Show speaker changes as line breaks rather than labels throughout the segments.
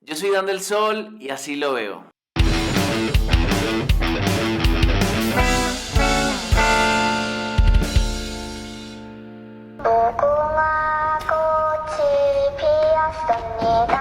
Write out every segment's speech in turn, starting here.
Yo soy Dan del Sol y así lo veo.
무궁화 꽃이 피었습니다.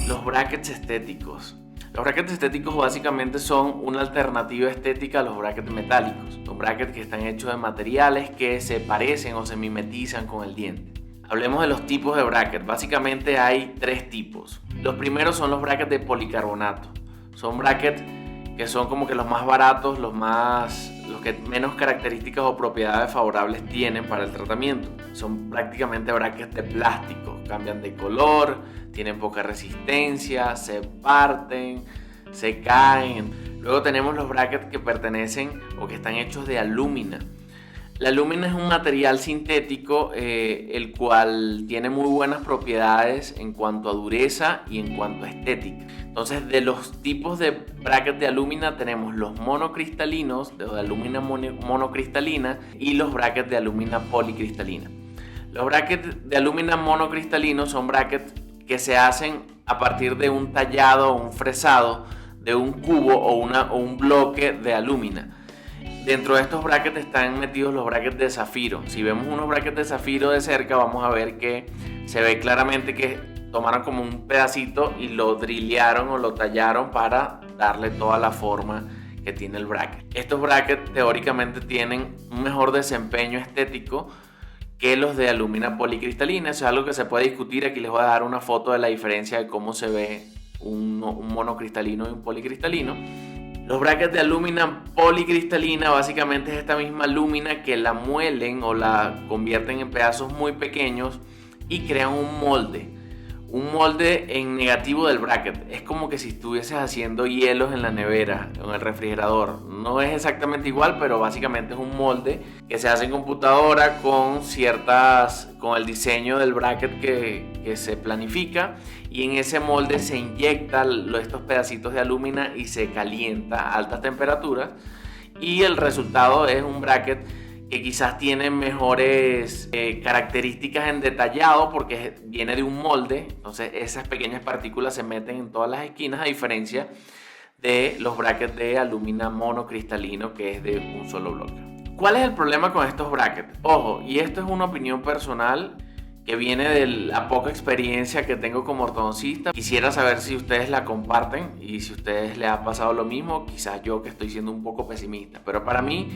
Los brackets estéticos. Los brackets estéticos básicamente son una alternativa estética a los brackets metálicos. Son brackets que están hechos de materiales que se parecen o se mimetizan con el diente. Hablemos de los tipos de brackets. Básicamente hay tres tipos. Los primeros son los brackets de policarbonato. Son brackets que son como que los más baratos, los que menos características o propiedades favorables tienen para el tratamiento. Son prácticamente brackets de plástico, cambian de color, tienen poca resistencia, se parten, se caen. Luego tenemos los brackets que pertenecen o que están hechos de alúmina. La alúmina es un material sintético el cual tiene muy buenas propiedades en cuanto a dureza y en cuanto a estética. Entonces, de los tipos de brackets de alúmina tenemos los monocristalinos, de alúmina monocristalina, y los brackets de alúmina policristalina. Los brackets de alúmina monocristalino son brackets que se hacen a partir de un tallado o un fresado de un cubo o un bloque de alúmina. Dentro de estos brackets están metidos los brackets de zafiro. Si vemos unos brackets de zafiro de cerca, vamos a ver que se ve claramente que tomaron como un pedacito y lo drillearon o lo tallaron para darle toda la forma que tiene el bracket. Estos brackets teóricamente tienen un mejor desempeño estético que los de alúmina policristalina. Eso es algo que se puede discutir. Aquí les voy a dar una foto de la diferencia de cómo se ve un monocristalino y un policristalino. Los brackets de alúmina policristalina básicamente es esta misma alúmina que la muelen o la convierten en pedazos muy pequeños y crean un molde en negativo del bracket. Es como que si estuvieses haciendo hielos en la nevera o en el refrigerador. No es exactamente igual, pero básicamente es un molde que se hace en computadora con el diseño del bracket que se planifica, y en ese molde se inyecta estos pedacitos de alúmina y se calienta a altas temperaturas, y el resultado es un bracket que quizás tiene mejores características en detallado porque viene de un molde. Entonces esas pequeñas partículas se meten en todas las esquinas, a diferencia de los brackets de alúmina monocristalino, que es de un solo bloque. ¿Cuál es el problema con estos brackets? Ojo, y esto es una opinión personal que viene de la poca experiencia que tengo como ortodoncista. Quisiera saber si ustedes la comparten y si a ustedes les ha pasado lo mismo. Quizás yo que estoy siendo un poco pesimista, pero para mí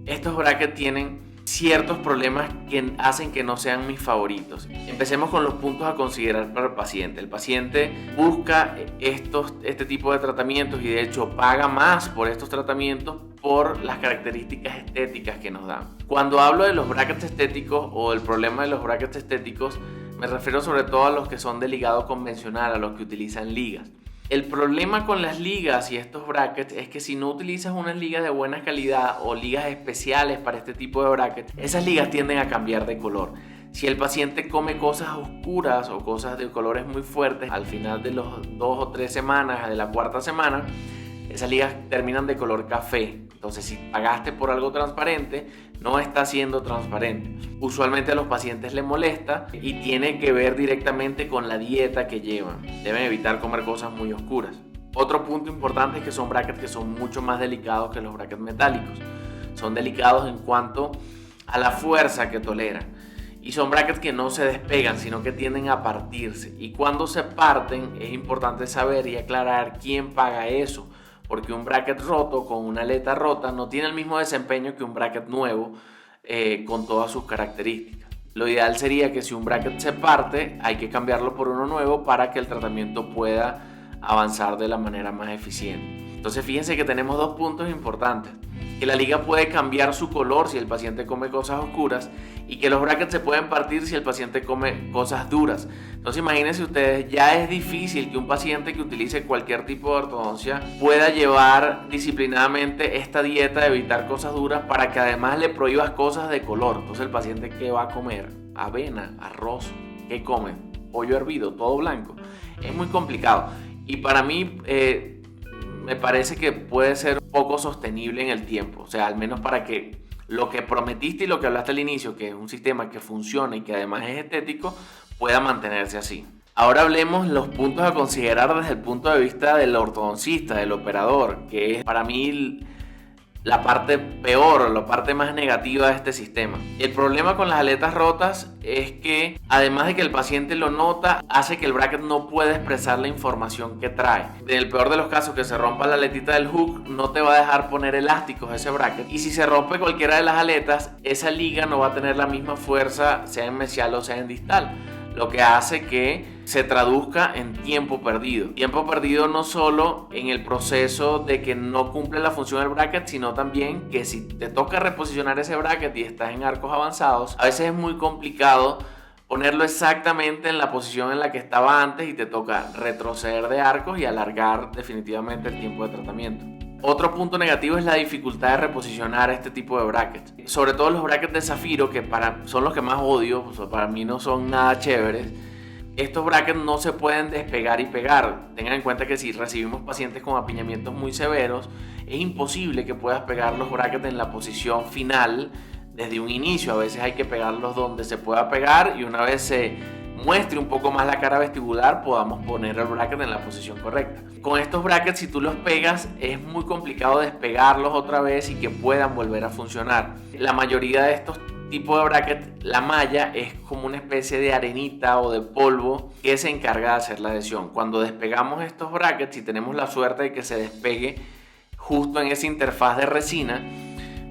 estos brackets tienen ciertos problemas que hacen que no sean mis favoritos. Empecemos con los puntos a considerar para el paciente. El paciente busca este tipo de tratamientos y de hecho paga más por estos tratamientos por las características estéticas que nos dan. Cuando hablo de los brackets estéticos o el problema de los brackets estéticos, me refiero sobre todo a los que son de ligado convencional, a los que utilizan ligas. El problema con las ligas y estos brackets es que si no utilizas unas ligas de buena calidad o ligas especiales para este tipo de brackets, esas ligas tienden a cambiar de color. Si el paciente come cosas oscuras o cosas de colores muy fuertes, al final de los 2 o 3 semanas, de la cuarta semana, esas ligas terminan de color café. Entonces, si pagaste por algo transparente, no está siendo transparente. Usualmente a los pacientes les molesta y tiene que ver directamente con la dieta que llevan. Deben evitar comer cosas muy oscuras. Otro punto importante es que son brackets que son mucho más delicados que los brackets metálicos. Son delicados en cuanto a la fuerza que toleran. Y son brackets que no se despegan, sino que tienden a partirse. Y cuando se parten, es importante saber y aclarar quién paga eso. Porque un bracket roto con una aleta rota no tiene el mismo desempeño que un bracket nuevo con todas sus características. Lo ideal sería que si un bracket se parte, hay que cambiarlo por uno nuevo para que el tratamiento pueda avanzar de la manera más eficiente. Entonces fíjense que tenemos dos puntos importantes: que la liga puede cambiar su color si el paciente come cosas oscuras, y que los brackets se pueden partir si el paciente come cosas duras. Entonces imagínense ustedes, ya es difícil que un paciente que utilice cualquier tipo de ortodoncia pueda llevar disciplinadamente esta dieta de evitar cosas duras, para que además le prohíbas cosas de color. Entonces el paciente, ¿qué va a comer? Avena, arroz. ¿Qué come? Pollo hervido, todo blanco. Es muy complicado. Y para mí me parece que puede ser poco sostenible en el tiempo. O sea, al menos para que lo que prometiste y lo que hablaste al inicio, que es un sistema que funciona y que además es estético, pueda mantenerse así. Ahora hablemos los puntos a considerar desde el punto de vista del ortodoncista, del operador, que es para mí la parte peor, la parte más negativa de este sistema. El problema con las aletas rotas es que, además de que el paciente lo nota, hace que el bracket no pueda expresar la información que trae. En el peor de los casos, que se rompa la aletita del hook, no te va a dejar poner elásticos a ese bracket. Y si se rompe cualquiera de las aletas, esa liga no va a tener la misma fuerza, sea en mesial o sea en distal, lo que hace que se traduzca en tiempo perdido. Tiempo perdido no solo en el proceso de que no cumple la función del bracket, sino también que si te toca reposicionar ese bracket y estás en arcos avanzados, a veces es muy complicado ponerlo exactamente en la posición en la que estaba antes y te toca retroceder de arcos y alargar definitivamente el tiempo de tratamiento. Otro punto negativo es la dificultad de reposicionar este tipo de brackets. Sobre todo los brackets de zafiro, que son los que más odio, pues para mí no son nada chéveres. Estos brackets no se pueden despegar y pegar. Tengan en cuenta que si recibimos pacientes con apiñamientos muy severos, es imposible que puedas pegar los brackets en la posición final desde un inicio. A veces hay que pegarlos donde se pueda pegar y una vez se muestre un poco más la cara vestibular, podamos poner el bracket en la posición correcta. Con estos brackets, si tú los pegas, es muy complicado despegarlos otra vez y que puedan volver a funcionar. La mayoría de estos tipos de bracket, la malla es como una especie de arenita o de polvo que se encarga de hacer la adhesión. Cuando despegamos estos brackets y tenemos la suerte de que se despegue justo en esa interfaz de resina,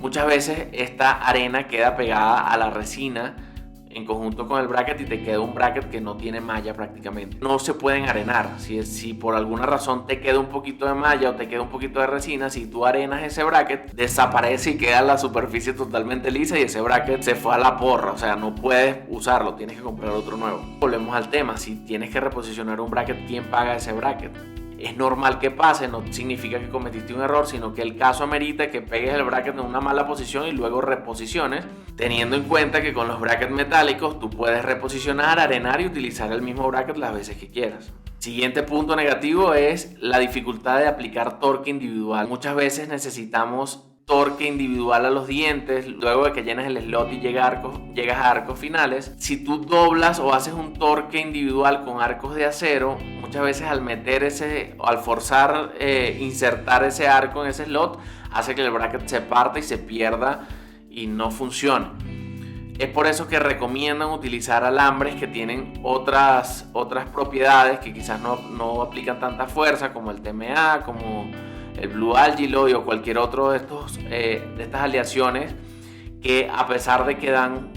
muchas veces esta arena queda pegada a la resina en conjunto con el bracket y te queda un bracket que no tiene malla prácticamente. No se pueden arenar. Si por alguna razón te queda un poquito de malla o te queda un poquito de resina, si tú arenas ese bracket, desaparece y queda la superficie totalmente lisa y ese bracket se fue a la porra. O sea, no puedes usarlo, tienes que comprar otro nuevo. Volvemos al tema, si tienes que reposicionar un bracket, ¿quién paga ese bracket? Es normal que pase, no significa que cometiste un error, sino que el caso amerita que pegues el bracket en una mala posición y luego reposiciones, teniendo en cuenta que con los brackets metálicos tú puedes reposicionar, arenar y utilizar el mismo bracket las veces que quieras. Siguiente punto negativo es la dificultad de aplicar torque individual. Muchas veces necesitamos torque individual a los dientes luego de que llenas el slot y llegas a arcos finales. Si tú doblas o haces un torque individual con arcos de acero, muchas veces al forzar insertar ese arco en ese slot, hace que el bracket se parta y se pierda y no funcione. Es por eso que recomiendan utilizar alambres que tienen otras propiedades que quizás no aplican tanta fuerza, como el TMA, como el Blue Algiloy o cualquier otro de estas aleaciones, que a pesar de que dan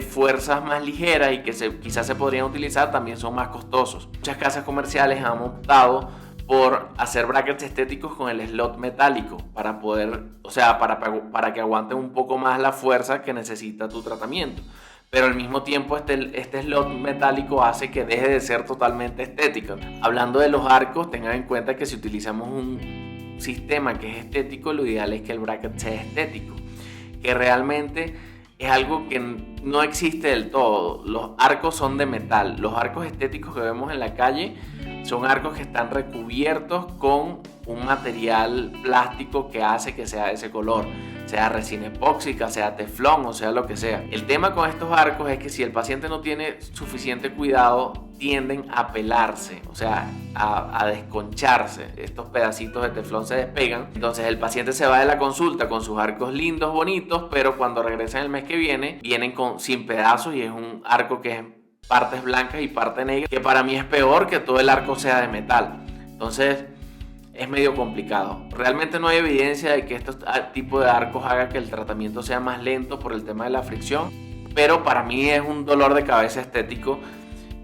fuerzas más ligeras y que quizás se podrían utilizar, también son más costosos. Muchas casas comerciales han optado por hacer brackets estéticos con el slot metálico para que aguanten un poco más la fuerza que necesita tu tratamiento. Pero al mismo tiempo este slot metálico hace que deje de ser totalmente estético. Hablando de los arcos, tengan en cuenta que si utilizamos un sistema que es estético, lo ideal es que el bracket sea estético, que realmente es algo que no existe del todo. Los arcos son de metal. Los arcos estéticos que vemos en la calle son arcos que están recubiertos con un material plástico que hace que sea de ese color, sea resina epóxica, sea teflón o sea lo que sea. El tema con estos arcos es que si el paciente no tiene suficiente cuidado, tienden a pelarse, o sea, a desconcharse. Estos pedacitos de teflón se despegan, entonces el paciente se va de la consulta con sus arcos lindos, bonitos, pero cuando regresan el mes que vienen sin pedazos y es un arco que es partes blancas y parte negra, que para mí es peor que todo el arco sea de metal. Entonces es medio complicado. Realmente no hay evidencia de que este tipo de arcos haga que el tratamiento sea más lento por el tema de la fricción, pero para mí es un dolor de cabeza estético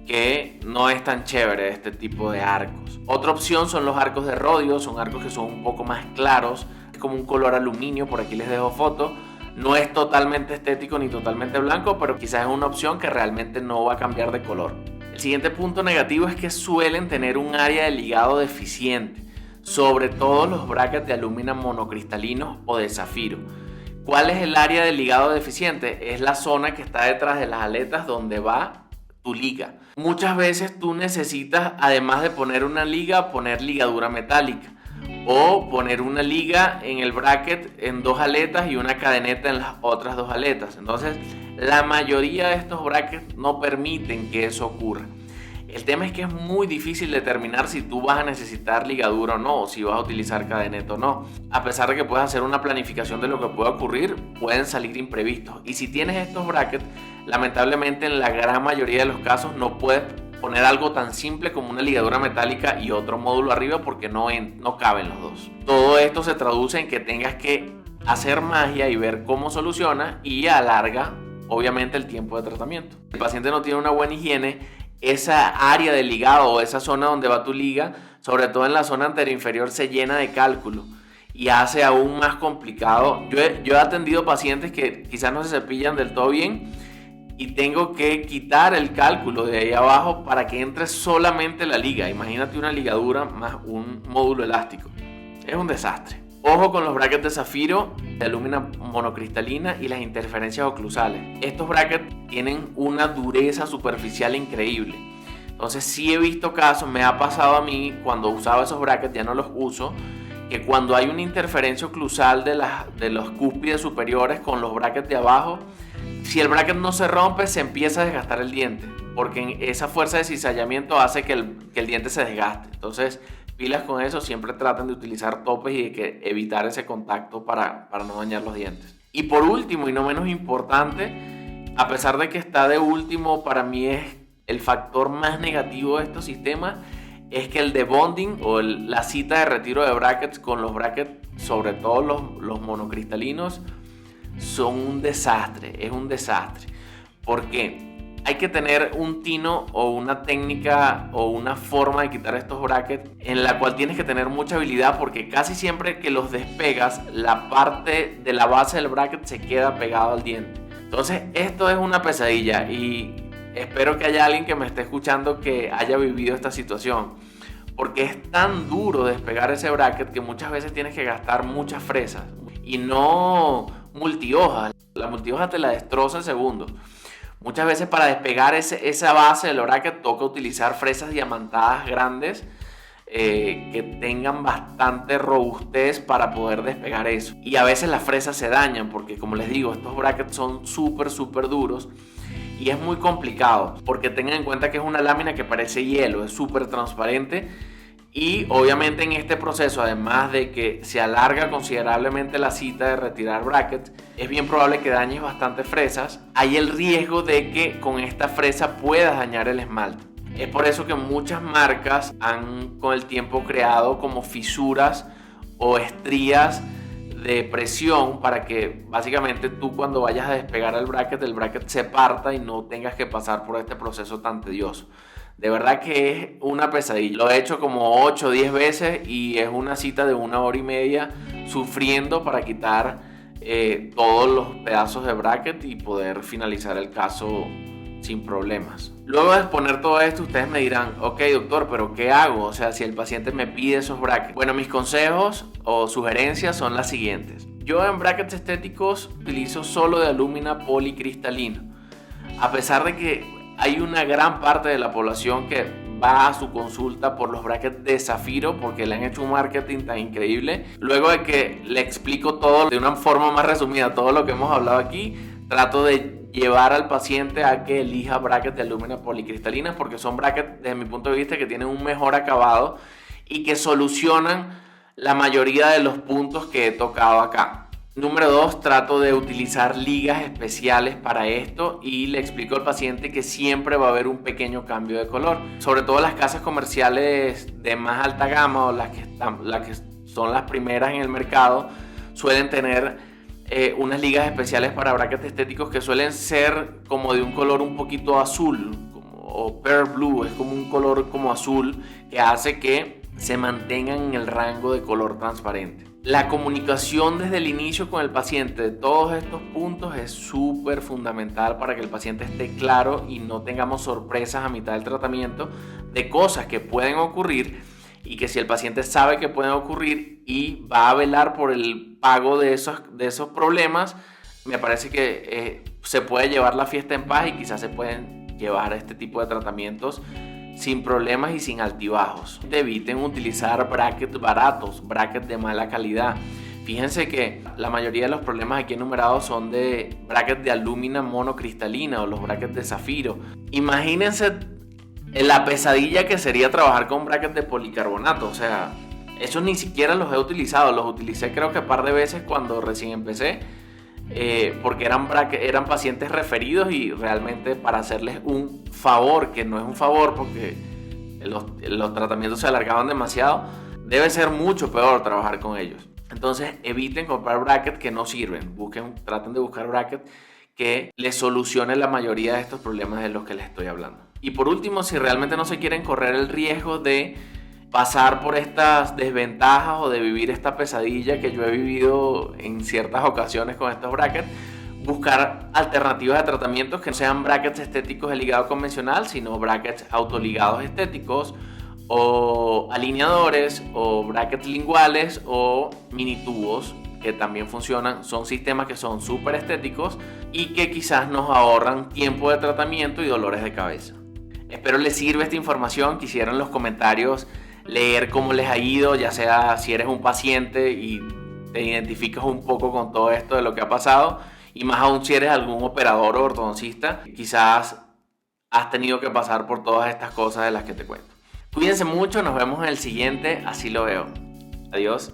que no es tan chévere este tipo de arcos. Otra opción son los arcos de rodio, son arcos que son un poco más claros, es como un color aluminio, por aquí les dejo foto. No es totalmente estético ni totalmente blanco, pero quizás es una opción que realmente no va a cambiar de color. El siguiente punto negativo es que suelen tener un área de ligado deficiente, sobre todo los brackets de aluminio monocristalinos o de zafiro. ¿Cuál es el área de ligado deficiente? Es la zona que está detrás de las aletas donde va tu liga. Muchas veces tú necesitas, además de poner una liga, poner ligadura metálica o poner una liga en el bracket en 2 aletas y una cadeneta en las otras 2 aletas. Entonces, la mayoría de estos brackets no permiten que eso ocurra. El tema es que es muy difícil determinar si tú vas a necesitar ligadura o no, o si vas a utilizar cadeneta o no. A pesar de que puedes hacer una planificación de lo que puede ocurrir, pueden salir imprevistos. Y si tienes estos brackets, lamentablemente en la gran mayoría de los casos no puedes poner algo tan simple como una ligadura metálica y otro módulo arriba porque no caben los dos. Todo esto se traduce en que tengas que hacer magia y ver cómo soluciona, y alarga obviamente el tiempo de tratamiento. Si el paciente no tiene una buena higiene, esa área de ligado o esa zona donde va tu liga, sobre todo en la zona anteroinferior, se llena de cálculo y hace aún más complicado. Yo he atendido pacientes que quizás no se cepillan del todo bien y tengo que quitar el cálculo de ahí abajo para que entre solamente la liga. Imagínate una ligadura más un módulo elástico. Es un desastre. Ojo con los brackets de zafiro, de alúmina monocristalina y las interferencias oclusales. Estos brackets tienen una dureza superficial increíble. Entonces sí he visto casos, me ha pasado a mí cuando usaba esos brackets, ya no los uso, que cuando hay una interferencia oclusal de los cúspides superiores con los brackets de abajo, si el bracket no se rompe, se empieza a desgastar el diente, porque esa fuerza de cizallamiento hace que el diente se desgaste. Entonces, pilas con eso, siempre traten de utilizar topes y de evitar ese contacto para no dañar los dientes. Y por último, y no menos importante, a pesar de que está de último, para mí es el factor más negativo de estos sistemas, es que el debonding o la cita de retiro de brackets con los brackets, sobre todo los monocristalinos, son un desastre. Es un desastre. ¿Por qué? Hay que tener un tino o una técnica o una forma de quitar estos brackets en la cual tienes que tener mucha habilidad, porque casi siempre que los despegas, la parte de la base del bracket se queda pegado al diente. Entonces esto es una pesadilla y espero que haya alguien que me esté escuchando que haya vivido esta situación, porque es tan duro despegar ese bracket que muchas veces tienes que gastar muchas fresas y no multihojas. La multihoja te la destroza en segundos. Muchas veces para despegar esa base del bracket toca utilizar fresas diamantadas grandes que tengan bastante robustez para poder despegar eso. Y a veces las fresas se dañan porque, como les digo, estos brackets son súper duros y es muy complicado, porque tengan en cuenta que es una lámina que parece hielo, es súper transparente. Y obviamente en este proceso, además de que se alarga considerablemente la cita de retirar brackets, es bien probable que dañes bastantes fresas. Hay el riesgo de que con esta fresa puedas dañar el esmalte. Es por eso que muchas marcas han con el tiempo creado como fisuras o estrías de presión para que básicamente tú, cuando vayas a despegar el bracket se parta y no tengas que pasar por este proceso tan tedioso. De verdad que es una pesadilla. Lo he hecho como 8 o 10 veces y es una cita de 1 hora y media sufriendo para quitar todos los pedazos de bracket y poder finalizar el caso sin problemas. Luego de exponer todo esto, ustedes me dirán: ok, doctor, pero ¿qué hago? O sea, si el paciente me pide esos brackets. Bueno, mis consejos o sugerencias son las siguientes. Yo en brackets estéticos utilizo solo de alúmina policristalina. A pesar de que hay una gran parte de la población que va a su consulta por los brackets de zafiro porque le han hecho un marketing tan increíble. Luego de que le explico todo de una forma más resumida, todo lo que hemos hablado aquí, trato de llevar al paciente a que elija brackets de alúmina policristalina, porque son brackets, desde mi punto de vista, que tienen un mejor acabado y que solucionan la mayoría de los puntos que he tocado acá. Número 2, trato de utilizar ligas especiales para esto y le explico al paciente que siempre va a haber un pequeño cambio de color. Sobre todo las casas comerciales de más alta gama o las que son las primeras en el mercado suelen tener unas ligas especiales para brackets estéticos que suelen ser como de un color un poquito azul, o pearl blue, es como un color como azul que hace que se mantengan en el rango de color transparente. La comunicación desde el inicio con el paciente de todos estos puntos es súper fundamental para que el paciente esté claro y no tengamos sorpresas a mitad del tratamiento de cosas que pueden ocurrir, y que si el paciente sabe que pueden ocurrir y va a velar por el pago de esos problemas, me parece que se puede llevar la fiesta en paz y quizás se pueden llevar este tipo de tratamientos sin problemas y sin altibajos. Eviten utilizar brackets baratos, brackets de mala calidad. Fíjense que la mayoría de los problemas aquí enumerados son de brackets de alúmina monocristalina o los brackets de zafiro. Imagínense la pesadilla que sería trabajar con brackets de policarbonato. O sea, esos ni siquiera los he utilizado. Los utilicé creo que un par de veces cuando recién empecé, porque eran pacientes referidos y realmente para hacerles un favor, que no es un favor porque los tratamientos se alargaban demasiado, debe ser mucho peor trabajar con ellos. Entonces eviten comprar brackets que no sirven. Traten de buscar brackets que les solucionen la mayoría de estos problemas de los que les estoy hablando. Y por último, si realmente no se quieren correr el riesgo de pasar por estas desventajas o de vivir esta pesadilla que yo he vivido en ciertas ocasiones con estos brackets, buscar alternativas de tratamientos que no sean brackets estéticos de ligado convencional, sino brackets autoligados estéticos o alineadores o brackets linguales o mini tubos que también funcionan. Son sistemas que son súper estéticos y que quizás nos ahorran tiempo de tratamiento y dolores de cabeza. Espero les sirva esta información. Quisiera en los comentarios leer cómo les ha ido, ya sea si eres un paciente y te identificas un poco con todo esto de lo que ha pasado, y más aún si eres algún operador o ortodoncista, quizás has tenido que pasar por todas estas cosas de las que te cuento. Cuídense mucho, nos vemos en el siguiente, así lo veo. Adiós.